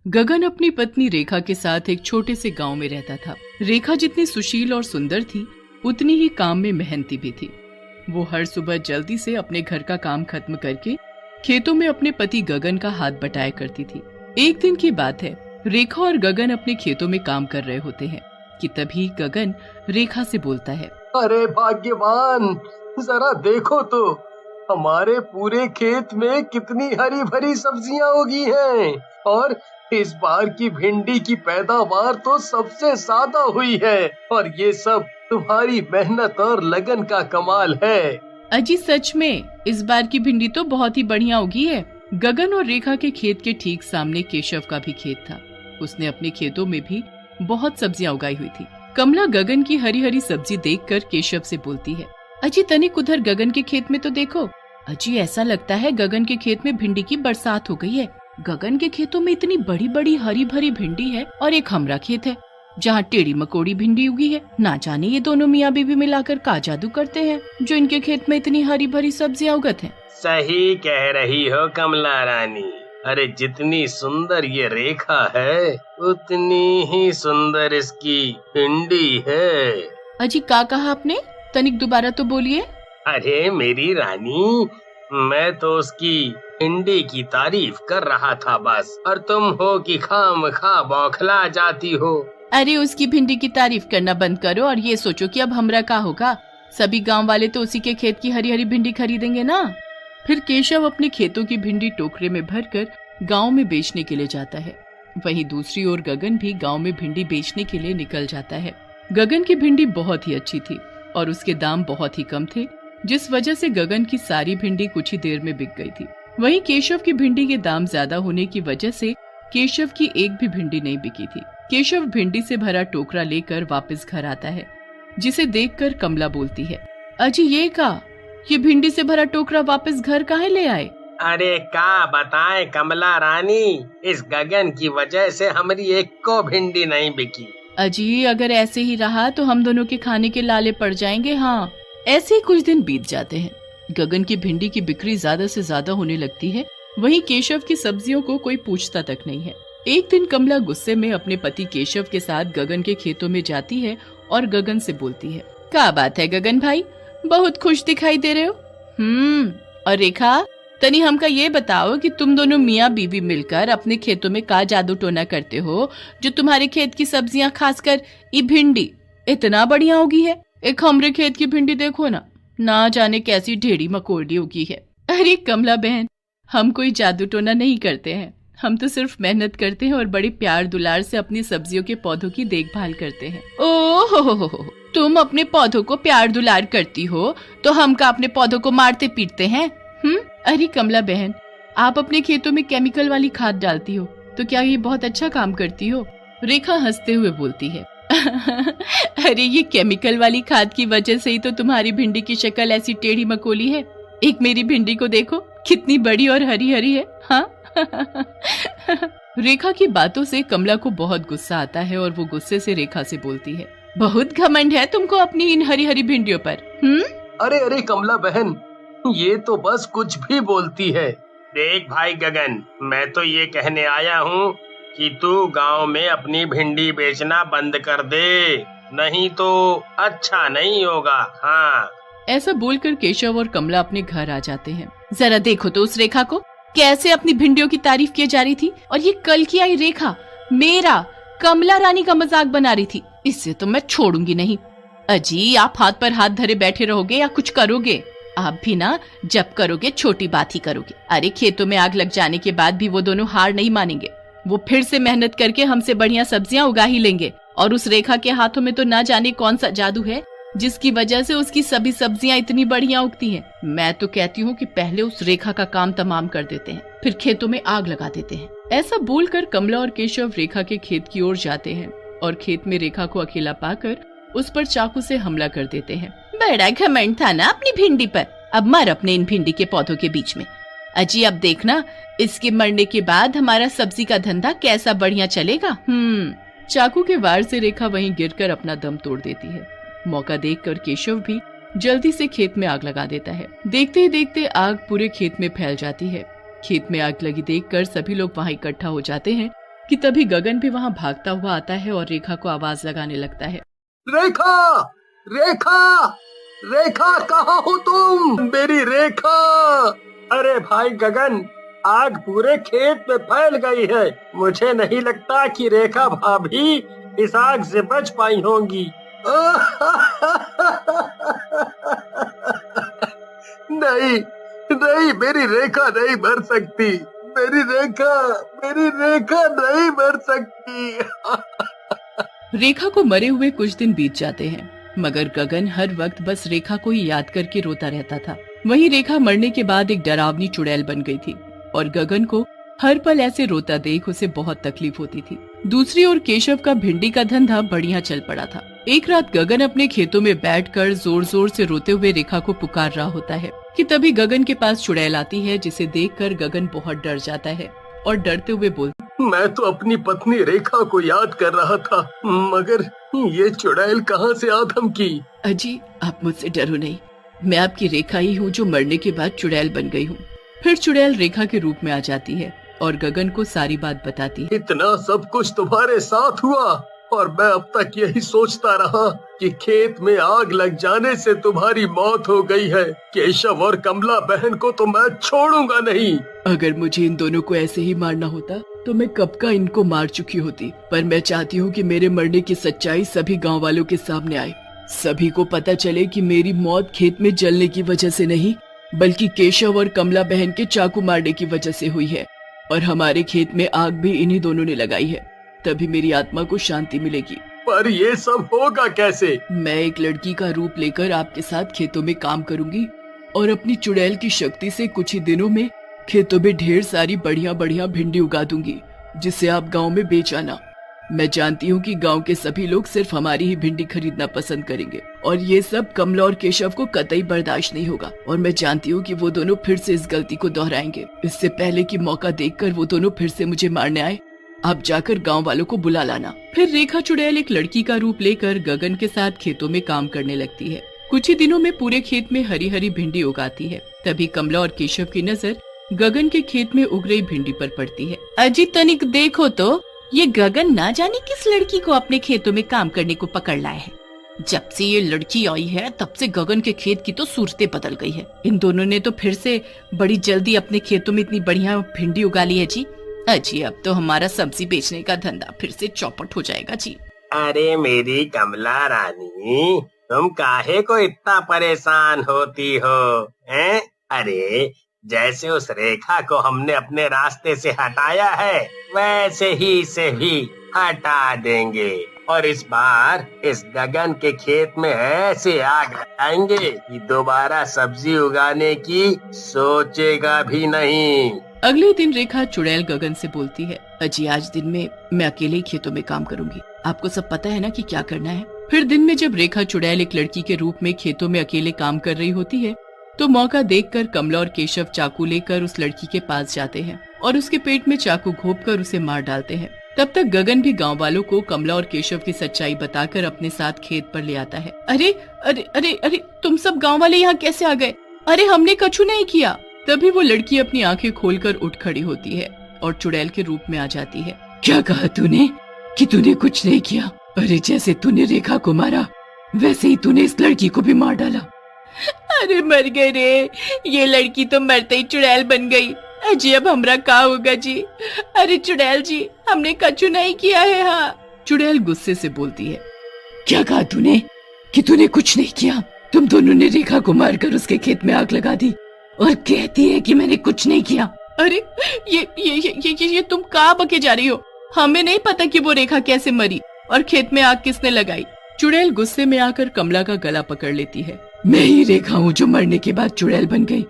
गगन अपनी पत्नी रेखा के साथ एक छोटे से गांव में रहता था। रेखा जितनी सुशील और सुंदर थी, उतनी ही काम में मेहनती भी थी। वो हर सुबह जल्दी से अपने घर का काम खत्म करके खेतों में अपने पति गगन का हाथ बटाया करती थी। एक दिन की बात है, रेखा और गगन अपने खेतों में काम कर रहे होते हैं कि तभी गगन रेखा से बोलता है, अरे भाग्यवान, जरा देखो तो हमारे पूरे खेत में कितनी हरी भरी सब्जियां उगी हैं और इस बार की भिंडी की पैदावार तो सबसे ज्यादा हुई है और ये सब तुम्हारी मेहनत और लगन का कमाल है। अजी सच में इस बार की भिंडी तो बहुत ही बढ़िया उगी है। गगन और रेखा के खेत के ठीक सामने केशव का भी खेत था। उसने अपने खेतों में भी बहुत सब्जियां उगाई हुई थी। कमला गगन की हरी हरी सब्जी देखकर केशव से बोलती है, अजी तनिक उधर गगन के खेत में तो देखो। अजी ऐसा लगता है गगन के खेत में भिंडी की बरसात हो गई है। गगन के खेतों में इतनी बड़ी बड़ी हरी भरी भिंडी है और एक हमारा खेत है जहाँ टेढ़ी मकोड़ी भिंडी उगी है। ना जाने ये दोनों मियाँ बीवी मिलाकर का जादू करते हैं जो इनके खेत में इतनी हरी भरी सब्जियां उगत हैं। सही कह रही हो कमला रानी। अरे जितनी सुंदर ये रेखा है उतनी ही सुंदर इसकी भिंडी है। अजी क्या कहा आपने? तनिक दोबारा तो बोलिए। अरे मेरी रानी, मैं तो उसकी भिंडी की तारीफ कर रहा था बस, और तुम हो कि खामखा बौखला जाती हो। अरे उसकी भिंडी की तारीफ करना बंद करो और ये सोचो कि अब हमरा क्या होगा। सभी गांव वाले तो उसी के खेत की हरी हरी भिंडी खरीदेंगे ना। फिर केशव अपने खेतों की भिंडी टोकरे में भरकर गांव में बेचने के लिए जाता है। वहीं दूसरी ओर गगन भी गांव में भिंडी बेचने के लिए निकल जाता है। गगन की भिंडी बहुत ही अच्छी थी और उसके दाम बहुत ही कम थे, जिस वजह से गगन की सारी भिंडी कुछ ही देर में बिक गई थी। वहीं केशव की भिंडी के दाम ज्यादा होने की वजह से केशव की एक भी भिंडी नहीं बिकी थी। केशव भिंडी से भरा टोकरा लेकर वापस घर आता है, जिसे देखकर कमला बोलती है, अजी ये भिंडी से भरा टोकरा वापस घर काहे ले आए? अरे क्या बताएं कमला रानी, इस गगन की वजह से हमारी एक को भिंडी नहीं बिकी। अजी अगर ऐसे ही रहा तो हम दोनों के खाने के लाले पड़ जाएंगे। हाँ, ऐसे ही कुछ दिन बीत जाते हैं। गगन की भिंडी की बिक्री ज्यादा से ज्यादा होने लगती है। वहीं केशव की सब्जियों को कोई पूछता तक नहीं है। एक दिन कमला गुस्से में अपने पति केशव के साथ गगन के खेतों में जाती है और गगन से बोलती है, क्या बात है गगन भाई, बहुत खुश दिखाई दे रहे हो। और रेखा, तनी हमका ये बताओ कि तुम दोनों मियाँ बीवी मिलकर अपने खेतों में का जादू टोना करते हो जो तुम्हारे खेत की सब्जियां, खासकर ये भिंडी इतना बढ़िया उगी है। एक हमरे खेत की भिंडी देखो ना जाने कैसी ढेड़ी मकोड़ी उगी है। अरे कमला बहन, हम कोई जादू टोना नहीं करते हैं। हम तो सिर्फ मेहनत करते हैं और बड़ी प्यार दुलार से अपनी सब्जियों के पौधों की देखभाल करते हैं। ओहो, तुम अपने पौधों को प्यार दुलार करती हो तो हम का अपने पौधों को मारते पीटते हैं? अरे कमला बहन, आप अपने खेतों में केमिकल वाली खाद डालती हो तो क्या ये बहुत अच्छा काम करती हो? रेखा हंसते हुए बोलती है, अरे ये केमिकल वाली खाद की वजह से ही तो तुम्हारी भिंडी की शक्ल ऐसी टेढ़ी मकोली है। एक मेरी भिंडी को देखो, कितनी बड़ी और हरी हरी है। हाँ रेखा की बातों से कमला को बहुत गुस्सा आता है और वो गुस्से से रेखा से बोलती है, बहुत घमंड है तुमको अपनी इन हरी हरी भिंडियों पर। अरे कमला बहन, ये तो बस कुछ भी बोलती है। देख भाई गगन, मैं तो ये कहने आया हूँ कि तू गांव में अपनी भिंडी बेचना बंद कर दे, नहीं तो अच्छा नहीं होगा। हाँ। ऐसा बोलकर केशव और कमला अपने घर आ जाते हैं। जरा देखो तो उस रेखा को, कैसे अपनी भिंडियों की तारीफ की जा रही थी और ये कल की आई रेखा मेरा कमला रानी का मजाक बना रही थी। इससे तो मैं छोड़ूंगी नहीं। अजी आप हाथ पर हाथ धरे बैठे रहोगे या कुछ करोगे? आप भी ना जब करोगे छोटी बात ही करोगे। अरे खेतों में आग लग जाने के बाद भी वो दोनों हार नहीं मानेंगे। वो फिर से मेहनत करके हमसे बढ़िया सब्जियां उगा ही लेंगे। और उस रेखा के हाथों में तो ना जाने कौन सा जादू है जिसकी वजह से उसकी सभी सब्जियां इतनी बढ़िया उगती हैं। मैं तो कहती हूँ कि पहले उस रेखा का काम तमाम कर देते हैं, फिर खेतों में आग लगा देते हैं। ऐसा बोलकर कमला और केशव रेखा के खेत की ओर जाते हैं और खेत में रेखा को अकेला पाकर उस पर चाकू से हमला कर देते हैं। बड़ा घमंड था ना अपनी भिंडी पर, अब मर अपने इन भिंडी के पौधों के बीच में। अजी अब देखना, इसके मरने के बाद हमारा सब्जी का धंधा कैसा बढ़िया चलेगा। चाकू के वार से रेखा वहीं गिरकर अपना दम तोड़ देती है। मौका देखकर केशव भी जल्दी से खेत में आग लगा देता है। देखते ही देखते आग पूरे खेत में फैल जाती है। खेत में आग लगी देखकर सभी लोग वहां इकट्ठा हो जाते हैं कि तभी गगन भी वहाँ भागता हुआ आता है और रेखा को आवाज लगाने लगता है। रेखा, रेखा, रेखा, कहाँ हो तुम? मेरी रेखा! अरे भाई गगन, आग पूरे खेत में फैल गई है। मुझे नहीं लगता कि रेखा भाभी इस आग से बच पाई होंगी। नहीं, नहीं, मेरी रेखा नहीं मर सकती। मेरी रेखा नहीं मर सकती। रेखा को मरे हुए कुछ दिन बीत जाते हैं, मगर गगन हर वक्त बस रेखा को ही याद करके रोता रहता था। वहीं रेखा मरने के बाद एक डरावनी चुड़ैल बन गई थी और गगन को हर पल ऐसे रोता देख उसे बहुत तकलीफ होती थी। दूसरी ओर केशव का भिंडी का धंधा बढ़िया चल पड़ा था। एक रात गगन अपने खेतों में बैठकर जोर जोर से रोते हुए रेखा को पुकार रहा होता है कि तभी गगन के पास चुड़ैल आती है, जिसे देखकर गगन बहुत डर जाता है और डरते हुए बोलता, मैं तो अपनी पत्नी रेखा को याद कर रहा था, मगर ये चुड़ैल कहाँ से आदम की? अजी, आप मुझसे डरो नहीं, मैं आपकी रेखा ही हूँ जो मरने के बाद चुड़ैल बन गई हूँ। फिर चुड़ैल रेखा के रूप में आ जाती है और गगन को सारी बात बताती है। इतना सब कुछ तुम्हारे साथ हुआ और मैं अब तक यही सोचता रहा कि खेत में आग लग जाने से तुम्हारी मौत हो गई है। केशव और कमला बहन को तो मैं छोड़ूंगा नहीं। अगर मुझे इन दोनों को ऐसे ही मारना होता तो मैं कब का इनको मार चुकी होती, पर मैं चाहती हूँ कि मेरे मरने की सच्चाई सभी गाँव वालों के सामने आए। सभी को पता चले कि मेरी मौत खेत में जलने की वजह से नहीं, बल्कि केशव और कमला बहन के चाकू मारने की वजह से हुई है और हमारे खेत में आग भी इन्हीं दोनों ने लगाई है। तभी मेरी आत्मा को शांति मिलेगी। पर ये सब होगा कैसे? मैं एक लड़की का रूप लेकर आपके साथ खेतों में काम करूंगी और अपनी चुड़ैल की शक्ति से कुछ ही दिनों में खेतों में ढेर सारी बढ़िया बढ़िया भिंडी उगा दूंगी, जिसे आप गांव में बेच आना। मैं जानती हूँ कि गांव के सभी लोग सिर्फ हमारी ही भिंडी खरीदना पसंद करेंगे और ये सब कमला और केशव को कतई बर्दाश्त नहीं होगा और मैं जानती हूँ कि वो दोनों फिर से इस गलती को दोहराएंगे। इससे पहले कि मौका देखकर वो दोनों फिर से मुझे मारने आए, आप जाकर गांव वालों को बुला लाना। फिर रेखा चुड़ैल एक लड़की का रूप लेकर गगन के साथ खेतों में काम करने लगती है। कुछ ही दिनों में पूरे खेत में हरी हरी भिंडी उगाती है। तभी कमला और केशव की नजर गगन के खेत में उग रही भिंडी पर पड़ती है। अजी तनिक देखो तो, ये गगन ना जाने किस लड़की को अपने खेतों में काम करने को पकड़ लाया है। जब से ये लड़की आई है तब से गगन के खेत की तो सूरतें बदल गई है। इन दोनों ने तो फिर से बड़ी जल्दी अपने खेतों में इतनी बढ़िया भिंडी उगा ली है जी। अजी, अब तो हमारा सब्जी बेचने का धंधा फिर से चौपट हो जाएगा जी। अरे मेरी कमला रानी, तुम काहे को इतना परेशान होती हो? हैं? अरे जैसे उस रेखा को हमने अपने रास्ते से हटाया है, वैसे ही इसे भी हटा देंगे और इस बार इस गगन के खेत में ऐसे आग लगाएंगे कि दोबारा सब्जी उगाने की सोचेगा भी नहीं। अगले दिन रेखा चुड़ैल गगन से बोलती है, अजी आज दिन में मैं अकेले ही खेतों में काम करूंगी, आपको सब पता है ना कि क्या करना है। फिर दिन में जब रेखा चुड़ैल एक लड़की के रूप में खेतों में अकेले काम कर रही होती है तो मौका देखकर कमला और केशव चाकू लेकर उस लड़की के पास जाते हैं और उसके पेट में चाकू घोंपकर उसे मार डालते हैं। तब तक गगन भी गांव वालों को कमला और केशव की सच्चाई बताकर अपने साथ खेत पर ले आता है। अरे अरे अरे अरे, तुम सब गांव वाले यहाँ कैसे आ गए? अरे हमने कछु नहीं किया। तभी वो लड़की अपनी आंखें खोलकर उठ खड़ी होती है और चुड़ैल के रूप में आ जाती है। क्या कहा तूने कि तूने कुछ नहीं किया? अरे जैसे तूने रेखा को मारा वैसे ही तूने इस लड़की को भी मार डाला। अरे मर गए रे, ये लड़की तो मरते ही चुड़ैल बन गई। अजी अब हमरा क्या होगा जी? अरे चुड़ैल जी, हमने कछु नहीं किया है। हाँ, चुड़ैल गुस्से से बोलती है। क्या कहा तूने कि तूने कुछ नहीं किया? तुम दोनों ने रेखा को मारकर उसके खेत में आग लगा दी और कहती है कि मैंने कुछ नहीं किया। अरे ये तुम कहाँ बके जा रही हो? हमें नहीं पता कि वो रेखा कैसे मरी और खेत में आग किसने लगाई। चुड़ैल गुस्से में आकर कमला का गला पकड़ लेती है। मैं ही रेखा हूँ जो मरने के बाद चुड़ैल बन गई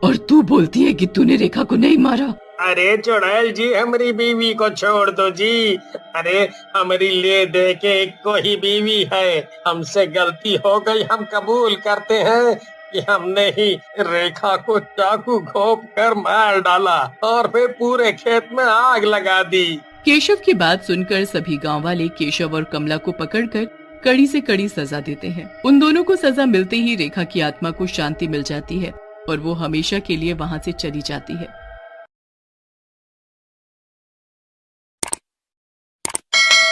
और तू बोलती है कि तूने रेखा को नहीं मारा। अरे चुड़ैल जी, हमारी बीवी को छोड़ दो जी। अरे हमारी ले दे के एक को ही बीवी है, हमसे गलती हो गई। हम कबूल करते हैं कि हमने ही रेखा को चाकू घोंप कर मार डाला और फिर पूरे खेत में आग लगा दी। केशव की बात सुनकर सभी गांव वाले केशव और कमला को पकड़कर कड़ी से कड़ी सजा देते हैं। उन दोनों को सजा मिलते ही रेखा की आत्मा को शांति मिल जाती है और वो हमेशा के लिए वहाँ से चली जाती है।